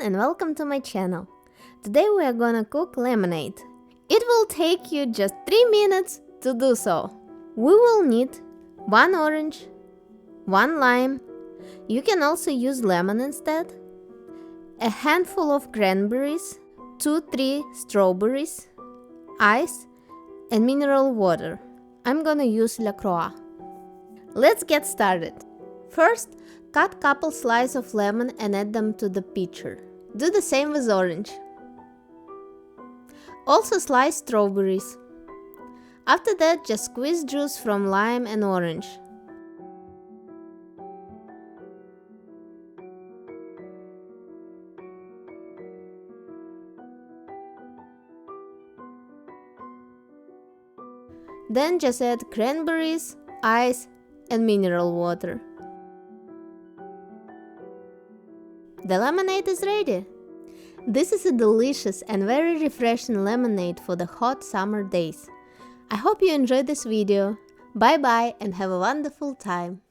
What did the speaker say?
everyone and welcome to my channel. Today we are gonna cook lemonade. It will take you just 3 minutes to do so. We will need 1 orange, 1 lime, you can also use lemon instead, a handful of cranberries, 2-3 strawberries, ice and mineral water. I'm gonna use LaCroix. Let's get started. First, cut couple slices of lemon and add them to the pitcher. Do the same with orange. Also slice strawberries. After that, just squeeze juice from lime and orange. Then just add cranberries, ice and mineral water. The lemonade is ready. This is a delicious and very refreshing lemonade for the hot summer days. I hope you enjoyed this video. Bye bye and have a wonderful time.